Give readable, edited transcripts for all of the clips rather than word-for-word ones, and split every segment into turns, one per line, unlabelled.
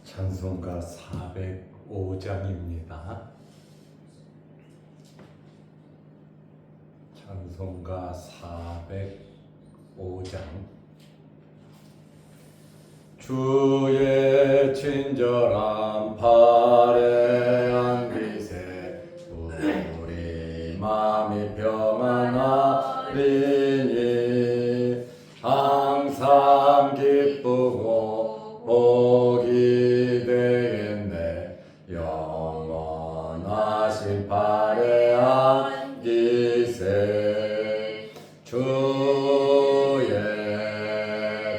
찬송가 405장입니다. 찬송가 405장. 주의 친절한 팔에 안기세 우리 마음이 평안하리니 항상 기쁘고 복이 되겠네. 영원하신 팔에 안기세 주의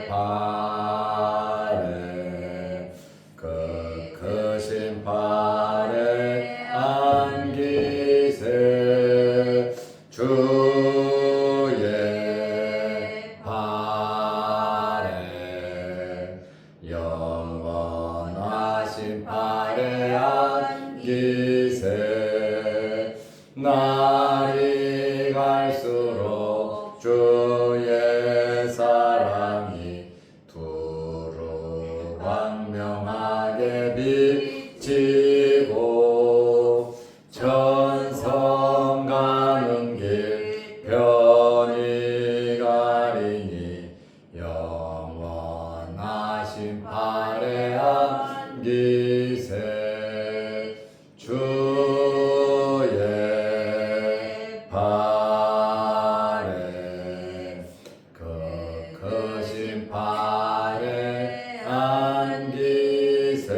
팔에 그 크신 팔에 안기세 주의 팔에 영원하신 팔에 안기세 날이 갈수록 주의 사랑이 두루 광명하게 비치고 천성 가는 길 편히 가리니 영원하신 팔에 안기세 주의 팔에 그 크신 팔에 안기세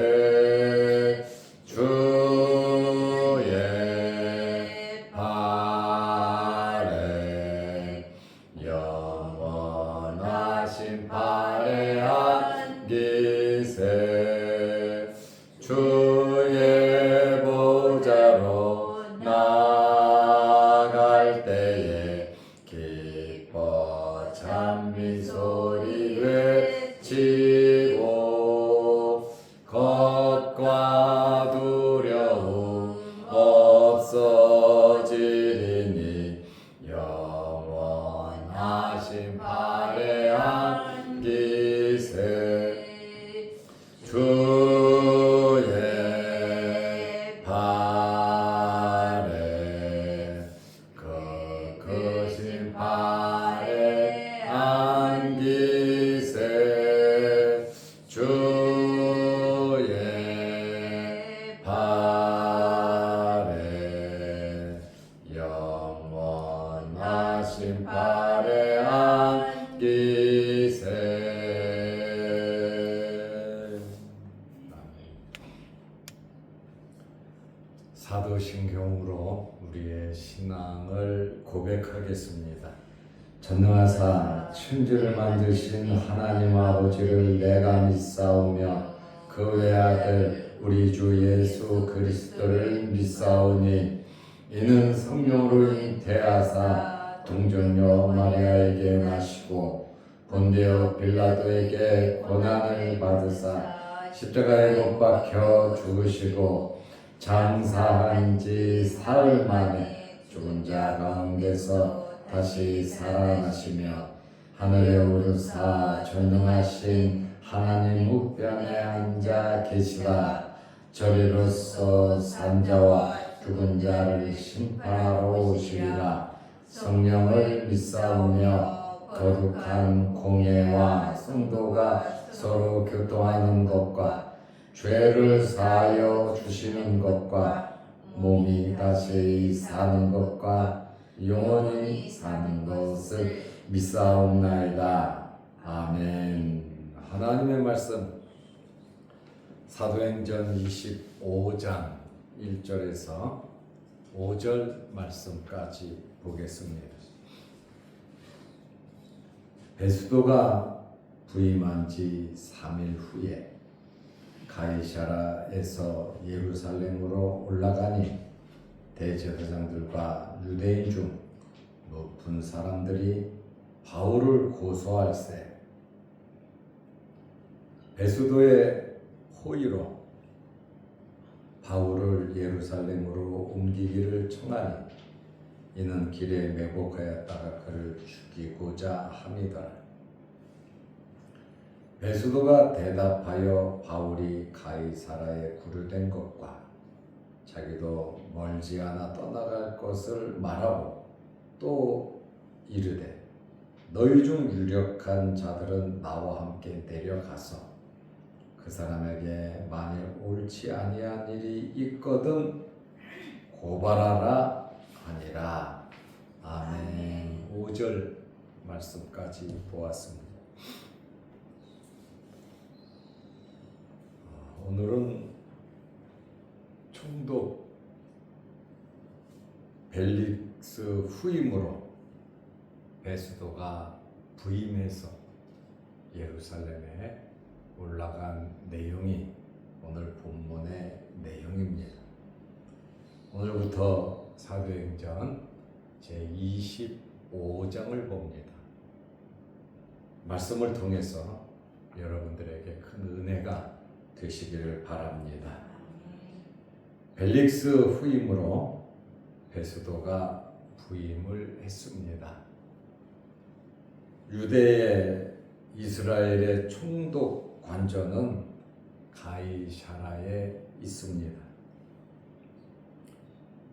주의 팔에 영원하신 팔에 안기세 주의 보좌로 나갈 때에 기뻐 찬미 소리 외치고 겁과 두려움 없어지리니 영원하신 팔에 안기세 주의 팔에 그 크신 팔에 안기세 주의 팔에 영원하신 팔에 안기세. 사도신경으로 우리의 신앙을 고백하겠습니다. 전능하사 천지를 만드신 하나님 아버지를 내가 믿사오며 그 외아들 우리 주 예수 그리스도를 믿사오니 이는 성령으로 잉태하사 동정녀 마리아에게 나시고 본디오 빌라도에게 고난을 받으사 십자가에 못 박혀 죽으시고 장사한 지 사흘 만에 죽은 자 가운데서 다시 살아나시며 하늘에 오르사 전능하신 하나님 우편에 앉아 계시다. 저리로서 산자와 죽은 자를 심판하러 오시리라. 성령을 믿사오며 거룩한 공예와 성도가 서로 교통하는 것과 죄를 사하여 주시는 것과 몸이 다시 사는 것과 영원히 사는 것을 믿사옵나이다. 아멘. 하나님의 말씀 사도행전 25장 1절에서 5절 말씀까지 보겠습니다. 베스도가 부임한 지 3일 후에 가이사라에서 예루살렘으로 올라가니 대제사장들과 유대인 중 높은 사람들이 바울을 고소할세 베스도의 호의로 바울을 예루살렘으로 옮기기를 청하니 이는 길에 매복하였다가 그를 죽이고자 함이더라. 베수도가 대답하여 바울이 가이사라에 구류된 것과 자기도 멀지 않아 떠나갈 것을 말하고 또 이르되 너희 중 유력한 자들은 나와 함께 내려가서 그 사람에게 만일 옳지 아니한 일이 있거든 고발하라 하니라. 아멘. 5절 말씀까지 보았습니다. 오늘은 총독 벨릭스 후임으로 베수도가 부임해서 예루살렘에 올라간 내용이 오늘 본문의 내용입니다. 오늘부터 사도행전 제25장을 봅니다. 말씀을 통해서 여러분들에게 큰 은혜가 되시기를 바랍니다. 벨릭스 후임으로 베수도가 부임을 했습니다. 유대의 이스라엘의 총독 관저는 가이사라에 있습니다.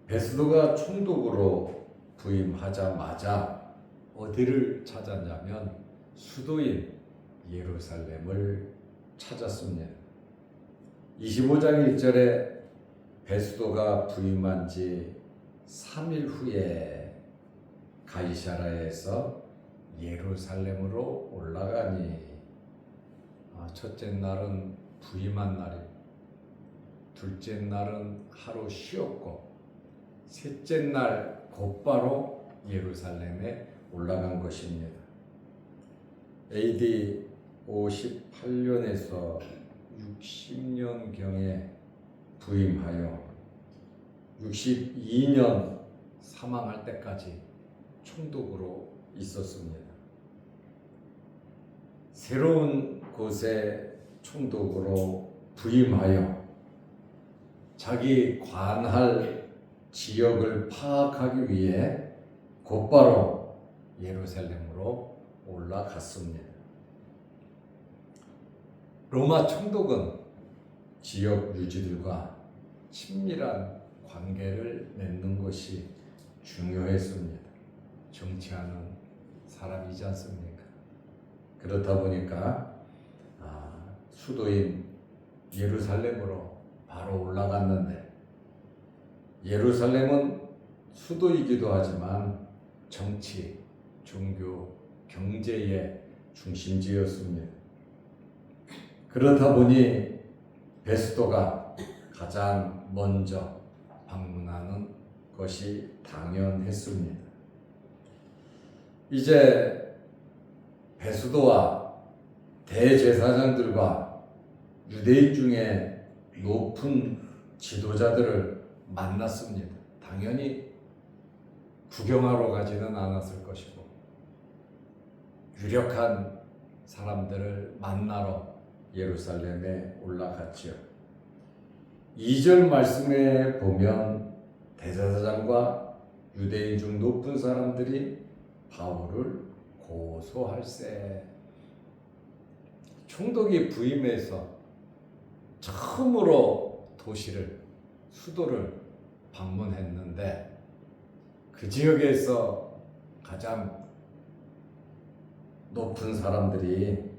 베수도가 총독으로 부임하자마자 어디를 찾았냐면 수도인 예루살렘을 찾았습니다. 25장 1절에 베수도가 부임한 지 3일 후에 가이사라에서 예루살렘으로 올라가니 첫째 날은 부임한 날이, 둘째 날은 하루 쉬었고 셋째 날 곧바로 예루살렘에 올라간 것입니다. AD 58년에서 60년경에 부임하여 62년 사망할 때까지 총독으로 있었습니다. 새로운 곳에 총독으로 부임하여 자기 관할 지역을 파악하기 위해 곧바로 예루살렘으로 올라갔습니다. 로마 총독은 지역 유지들과 친밀한 관계를 맺는 것이 중요했습니다. 정치하는 사람이지 않습니까? 그렇다 보니까 수도인 예루살렘으로 바로 올라갔는데, 예루살렘은 수도이기도 하지만 정치, 종교, 경제의 중심지였습니다. 그렇다 보니 베수도가 가장 먼저 방문하는 것이 당연했습니다. 이제 베수도와 대제사장들과 유대인 중에 높은 지도자들을 만났습니다. 당연히 구경하러 가지는 않았을 것이고 유력한 사람들을 만나러 예루살렘에 올라갔지요. 2절 말씀에 보면 대제사장과 유대인 중 높은 사람들이 바울을 고소할세. 총독이 부임해서 처음으로 수도를 방문했는데 그 지역에서 가장 높은 사람들이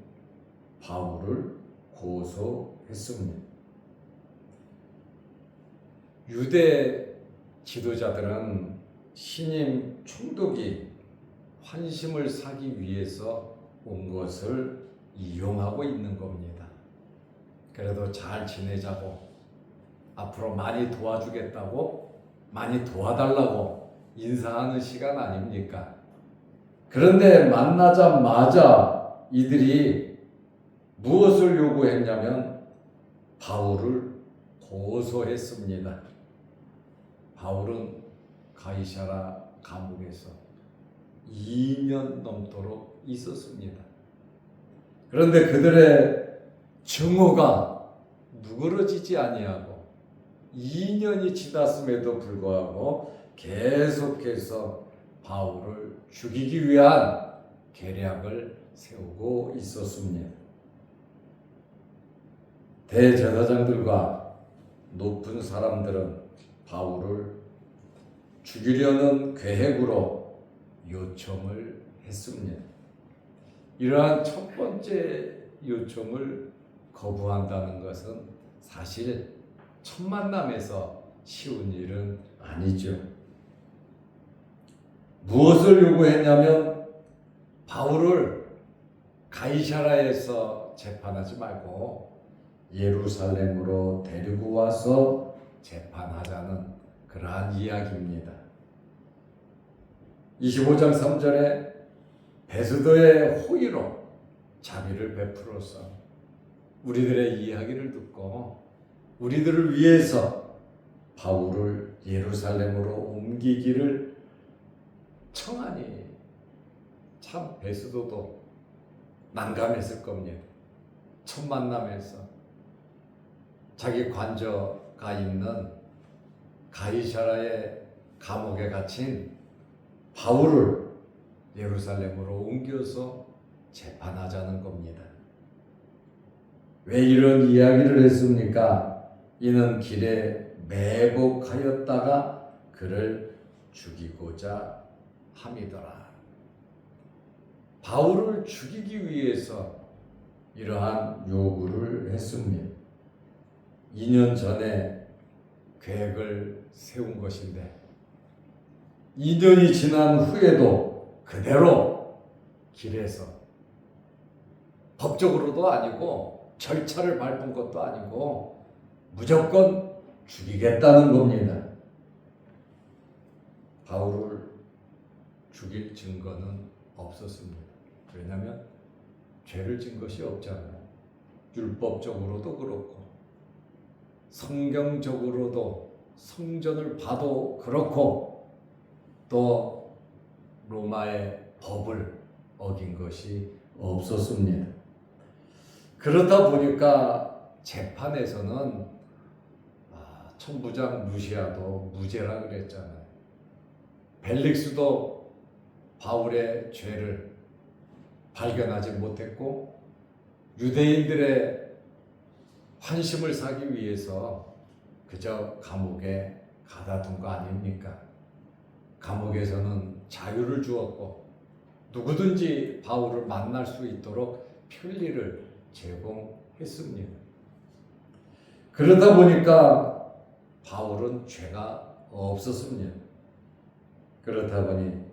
바울을 고소했습니다. 유대 지도자들은 신임 총독이 환심을 사기 위해서 온 것을 이용하고 있는 겁니다. 그래도 잘 지내자고, 앞으로 많이 도와주겠다고, 많이 도와달라고 인사하는 시간 아닙니까? 그런데 만나자마자 이들이 무엇을 요구했냐면 바울을 고소했습니다. 바울은 가이사라 감옥에서 2년 넘도록 있었습니다. 그런데 그들의 증오가 누그러지지 아니하고 2년이 지났음에도 불구하고 계속해서 바울을 죽이기 위한 계략을 세우고 있었습니다. 대제사장들과 높은 사람들은 바울을 죽이려는 계획으로 요청을 했습니다. 이러한 첫 번째 요청을 거부한다는 것은 사실 첫 만남에서 쉬운 일은 아니죠. 무엇을 요구했냐면 바울을 가이사라에서 재판하지 말고 예루살렘으로 데리고 와서 재판하자는 그러한 이야기입니다. 25장 3절에 베스도의 호의로 자비를 베풀어서 우리들의 이야기를 듣고 우리들을 위해서 바울을 예루살렘으로 옮기기를 청하니 참 베스도도 난감했을 겁니다. 첫 만남에서 자기 관저가 있는 가이사라의 감옥에 갇힌 바울을 예루살렘으로 옮겨서 재판하자는 겁니다. 왜 이런 이야기를 했습니까? 이는 길에 매복하였다가 그를 죽이고자 함이더라. 바울을 죽이기 위해서 이러한 요구를 했습니다. 2년 전에 계획을 세운 것인데 2년이 지난 후에도 그대로 길에서 법적으로도 아니고 절차를 밟은 것도 아니고 무조건 죽이겠다는 겁니다. 바울을 죽일 증거는 없었습니다. 왜냐하면 죄를 진 것이 없잖아요. 율법적으로도 그렇고 성경적으로도 성전을 봐도 그렇고 또 로마의 법을 어긴 것이 없었습니다. 그러다 보니까 재판에서는 천부장 루시아도 무죄라 그랬잖아요. 벨릭스도 바울의 죄를 발견하지 못했고 유대인들의 환심을 사기 위해서 그저 감옥에 가다둔 거 아닙니까? 감옥에서는 자유를 주었고 누구든지 바울을 만날 수 있도록 편리를 제공했습니다. 그러다 보니까 바울은 죄가 없었습니다. 그렇다 보니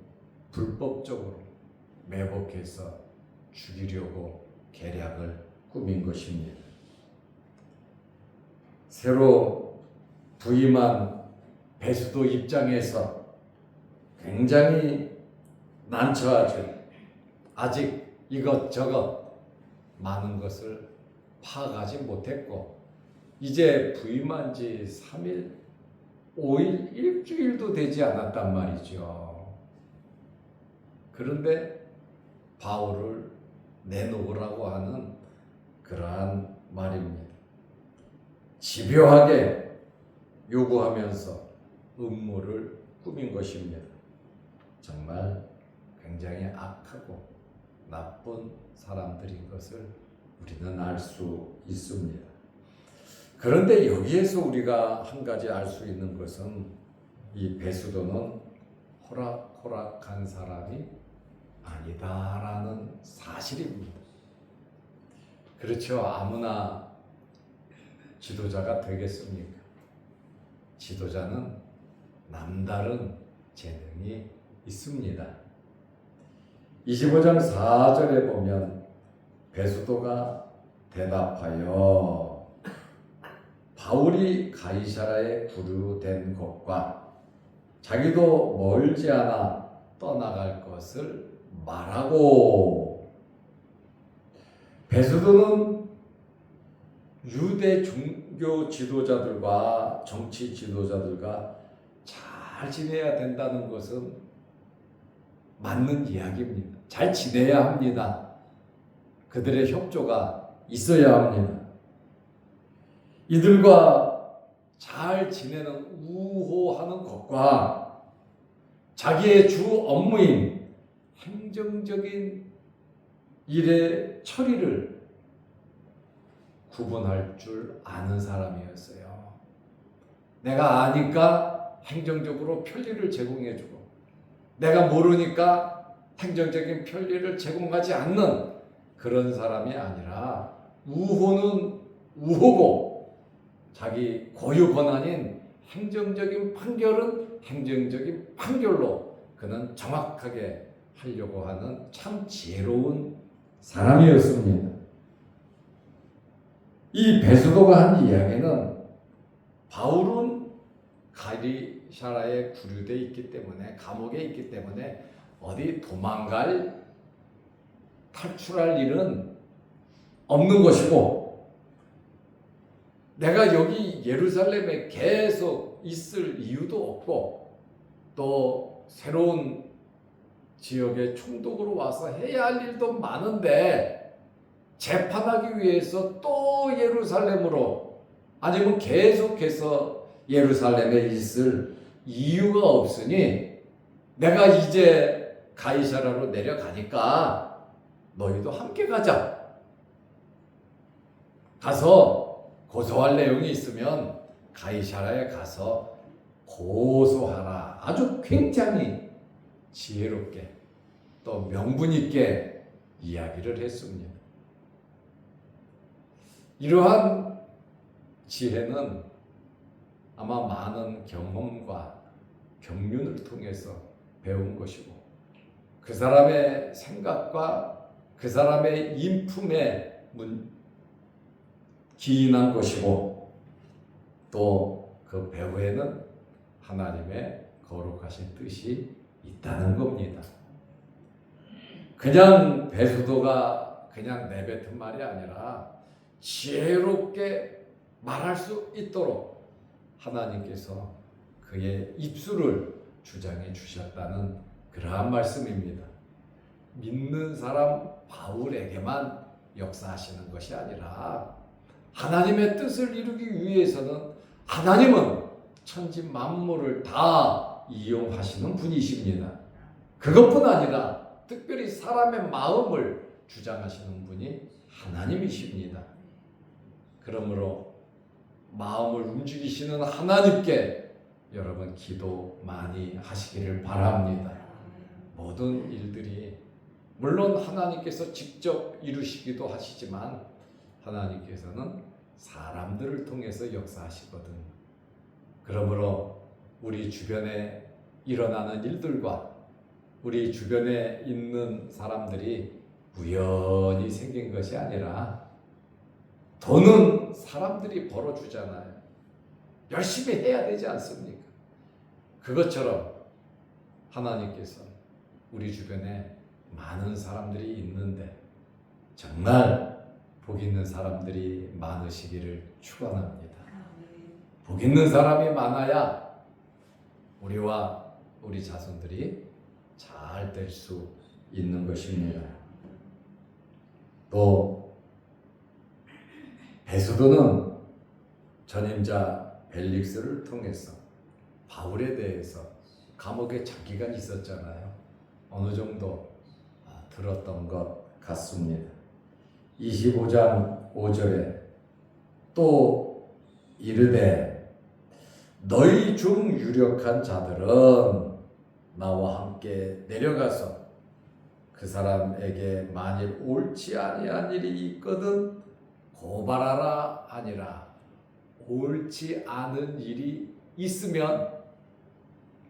불법적으로 매복해서 죽이려고 계략을 꾸민 것입니다. 새로 부임한 베스도 입장에서 굉장히 난처하죠. 아직 이것저것 많은 것을 파악하지 못했고 이제 부임한 지 3일, 5일, 일주일도 되지 않았단 말이죠. 그런데 바울을 내놓으라고 하는 그러한 말입니다. 집요하게 요구하면서 음모를 꾸민 것입니다. 정말 굉장히 악하고 나쁜 사람들인 것을 우리는 알 수 있습니다. 그런데 여기에서 우리가 한 가지 알 수 있는 것은 이 베스도는 호락호락한 사람이 아니다라는 사실입니다. 그렇죠. 아무나 지도자가 되겠습니까? 지도자는 남다른 재능이 있습니다. 25장 4절에 보면 베스도가 대답하여 바울이 가이사라에 부류된 곳과 자기도 멀지 않아 떠나갈 것을 말하고 베스도는 유대 종교 지도자들과 정치 지도자들과 잘 지내야 된다는 것은 맞는 이야기입니다. 잘 지내야 합니다. 그들의 협조가 있어야 합니다. 이들과 잘 지내는 우호하는 것과 자기의 주 업무인 행정적인 일의 처리를 구분할 줄 아는 사람이었어요. 내가 아니까 행정적으로 편리를 제공해주고, 내가 모르니까 행정적인 편리를 제공하지 않는 그런 사람이 아니라, 우호는 우호고 자기 고유 권한인 행정적인 판결은 행정적인 판결로 그는 정확하게 하려고 하는 참 지혜로운 사람이었습니다. 이 베스도가 한 이야기는, 바울은 가리샤라에 구류되어 있기 때문에, 감옥에 있기 때문에 어디 도망갈, 탈출할 일은 없는 것이고, 내가 여기 예루살렘에 계속 있을 이유도 없고, 또 새로운 지역에 총독으로 와서 해야 할 일도 많은데 재판하기 위해서 또 예루살렘으로, 아니면 계속해서 예루살렘에 있을 이유가 없으니 내가 이제 가이사라로 내려가니까 너희도 함께 가자. 가서 고소할 내용이 있으면 가이사라에 가서 고소하라. 아주 굉장히 지혜롭게 또 명분 있게 이야기를 했습니다. 이러한 지혜는 아마 많은 경험과 경륜을 통해서 배운 것이고, 그 사람의 생각과 그 사람의 인품에 기인한 것이고, 또 그 배후에는 하나님의 거룩하신 뜻이 있다는 겁니다. 그냥 베스도가 그냥 내뱉은 말이 아니라 지혜롭게 말할 수 있도록 하나님께서 그의 입술을 주장해 주셨다는 그러한 말씀입니다. 믿는 사람 바울에게만 역사하시는 것이 아니라 하나님의 뜻을 이루기 위해서는 하나님은 천지 만물을 다 이용하시는 분이십니다. 그것뿐 아니라 특별히 사람의 마음을 주장하시는 분이 하나님이십니다. 그러므로 마음을 움직이시는 하나님께 여러분 기도 많이 하시기를 바랍니다. 모든 일들이 물론 하나님께서 직접 이루시기도 하시지만 하나님께서는 사람들을 통해서 역사하시거든. 그러므로 우리 주변에 일어나는 일들과 우리 주변에 있는 사람들이 우연히 생긴 것이 아니라, 돈은 사람들이 벌어주잖아요. 열심히 해야 되지 않습니까? 그것처럼 하나님께서 우리 주변에 많은 사람들이 있는데 정말 복 있는 사람들이 많으시기를 축원합니다. 복 있는 사람이 많아야 우리와 우리 자손들이 잘 될 수 있는 것입니다. 또 베스도는 전임자 벨릭스를 통해서 바울에 대해서 감옥에 장기간 있었잖아요. 어느 정도 들었던 것 같습니다. 25장 5절에 또 이르되 너희 중 유력한 자들은 나와 함께 내려가서 그 사람에게 만일 옳지 아니한 일이 있거든 고발하라 하니라. 옳지 않은 일이 있으면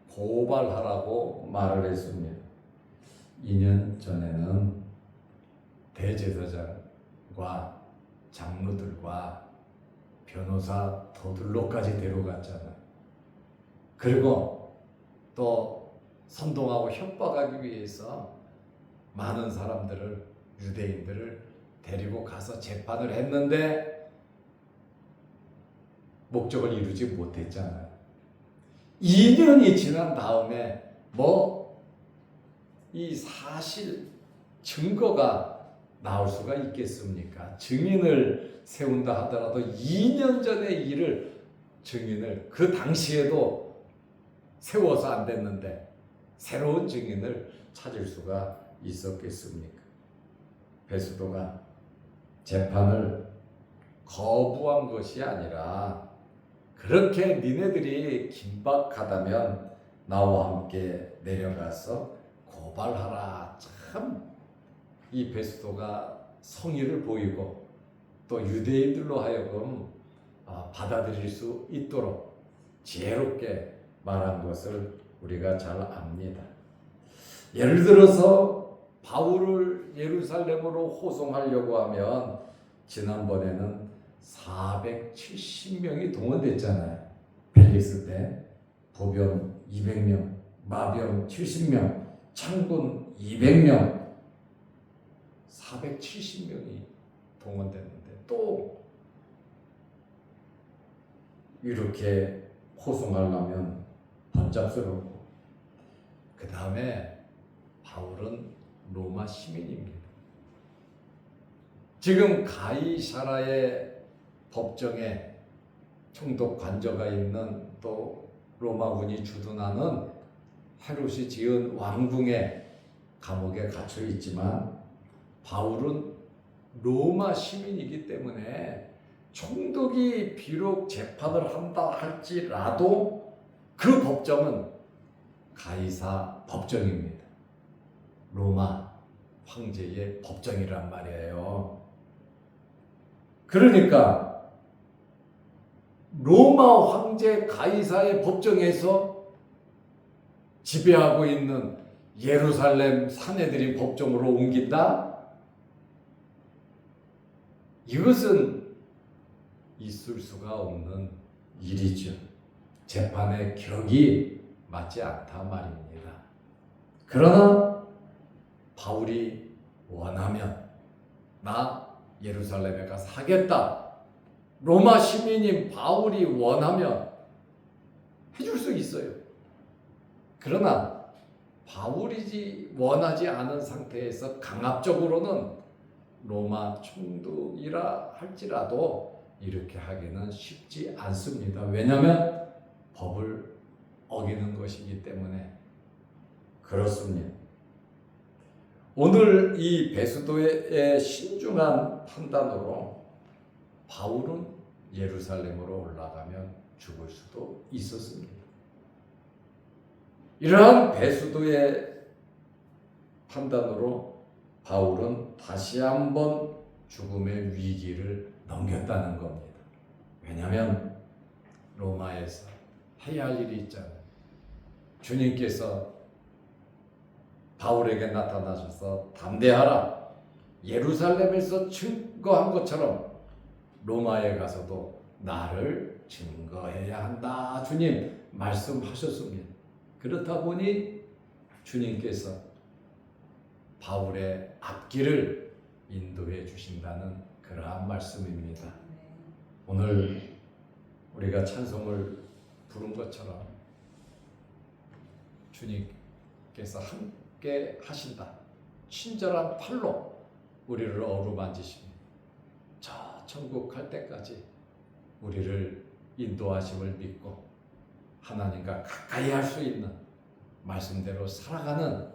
고발하라고 말을 했습니다. 2년 전에는 대제사장과 장로들과 변호사 더들로까지 데려갔잖아요. 그리고 또 선동하고 협박하기 위해서 많은 사람들을, 유대인들을 데리고 가서 재판을 했는데 목적을 이루지 못했잖아요. 2년이 지난 다음에 이 사실 증거가 나올 수가 있겠습니까? 증인을 세운다 하더라도 2년 전의 일을 증인을 그 당시에도 세워서 안 됐는데 새로운 증인을 찾을 수가 있었겠습니까? 베스도가 재판을 거부한 것이 아니라 그렇게 니네들이 긴박하다면 나와 함께 내려가서 고발하라. 참 이 베스도가 성의를 보이고 또 유대인들로 하여금 받아들일 수 있도록 지혜롭게 말한 것을 우리가 잘 압니다. 예를 들어서 바울을 예루살렘으로 호송하려고 하면 지난번에는 470명이 동원됐잖아요. 벨리스 때 보병 200명, 마병 70명, 창군 200명, 470명이 동원됐는데 또 이렇게 호송하려면 번잡스럽고, 그 다음에 바울은 로마 시민입니다. 지금 가이사라의 법정에 총독 관저가 있는 또 로마군이 주둔하는 헤롯이 지은 왕궁의 감옥에 갇혀 있지만 바울은 로마 시민이기 때문에 총독이 비록 재판을 한다 할지라도 그 법정은 가이사 법정입니다. 로마 황제의 법정이란 말이에요. 그러니까 로마 황제 가이사의 법정에서 지배하고 있는 예루살렘 사내들이 법정으로 옮긴다? 이것은 있을 수가 없는 일이죠. 재판의 격이 맞지 않다 말입니다. 그러나 바울이 원하면 나 예루살렘에 가서 하겠다. 로마 시민인 바울이 원하면 해줄 수 있어요. 그러나 바울이 원하지 않은 상태에서 강압적으로는 로마 총독이라 할지라도 이렇게 하기는 쉽지 않습니다. 왜냐하면 법을 어기는 것이기 때문에 그렇습니다. 오늘 이 베스도의 신중한 판단으로 바울은 예루살렘으로 올라가면 죽을 수도 있었습니다. 이러한 베스도의 판단으로 바울은 다시 한번 죽음의 위기를 넘겼다는 겁니다. 왜냐하면 로마에서 해야 할 일이 있잖아요. 주님께서 바울에게 나타나셔서 담대하라. 예루살렘에서 증거한 것처럼 로마에 가서도 나를 증거해야 한다. 주님 말씀하셨습니다. 그렇다 보니 주님께서 바울의 앞길을 인도해 주신다는 그러한 말씀입니다. 오늘 우리가 찬송을 부른 것처럼 주님께서 함께 하신다. 친절한 팔로 우리를 어루만지시니 저 천국 갈 때까지 우리를 인도하심을 믿고 하나님과 가까이 할 수 있는 말씀대로 살아가는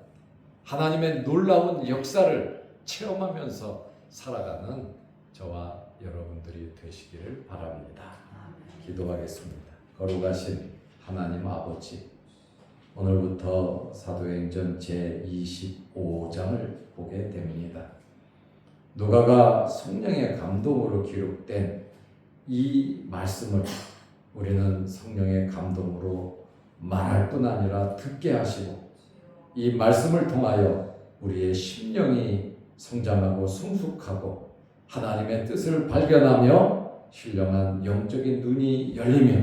하나님의 놀라운 역사를 체험하면서 살아가는 저와 여러분들이 되시기를 바랍니다. 기도하겠습니다. 거룩하신 하나님 아버지, 오늘부터 사도행전 제25장을 보게 됩니다. 누가가 성령의 감동으로 기록된 이 말씀을 우리는 성령의 감동으로 말할 뿐 아니라 듣게 하시고 이 말씀을 통하여 우리의 심령이 성장하고 성숙하고 하나님의 뜻을 발견하며 신령한 영적인 눈이 열리며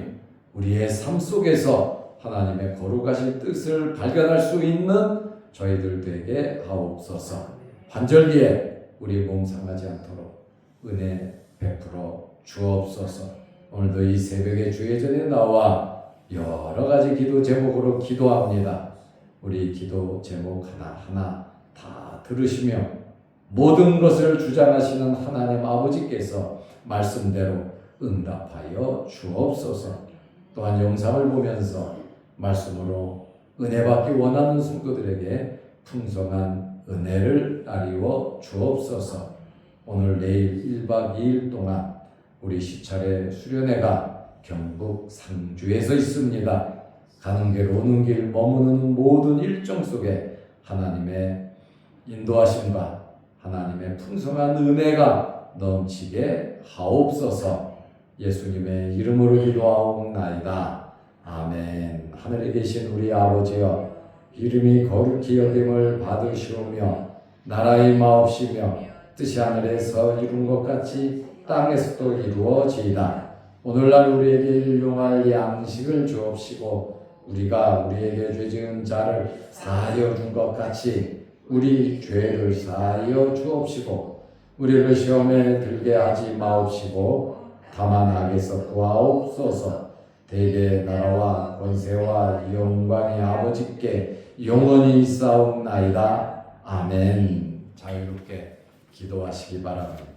우리의 삶 속에서 하나님의 거룩하신 뜻을 발견할 수 있는 저희들 되게 하옵소서. 환절기에 우리 몸 상하지 않도록 은혜 베풀어 주옵소서. 오늘도 이 새벽에 주의 전에 나와 여러 가지 기도 제목으로 기도합니다. 우리 기도 제목 하나하나 다 들으시며 모든 것을 주장하시는 하나님 아버지께서 말씀대로 응답하여 주옵소서. 또한 영상을 보면서 말씀으로 은혜 받기 원하는 성도들에게 풍성한 은혜를 나리워 주옵소서. 오늘 내일 1박 2일 동안 우리 시찰의 수련회가 경북 상주에서 있습니다. 가는 길 오는 길 머무는 모든 일정 속에 하나님의 인도하심과 하나님의 풍성한 은혜가 넘치게 하옵소서. 예수님의 이름으로 기도하옵나이다. 아멘. 하늘에 계신 우리 아버지여, 이름이 거룩히 여김을 받으시오며 나라의 마옵시며 뜻이 하늘에서 이룬 것 같이 땅에서도 이루어지이다. 오늘날 우리에게 일용할 양식을 주옵시고 우리가 우리에게 죄 지은 자를 사하여 준 것 같이 우리 죄를 사하여 주옵시고 우리를 시험에 들게 하지 마옵시고 다만 악에서 구하옵소서. 대개 나라와 권세와 영광이 아버지께 영원히 있사옵나이다. 아멘. 자유롭게 기도하시기 바랍니다.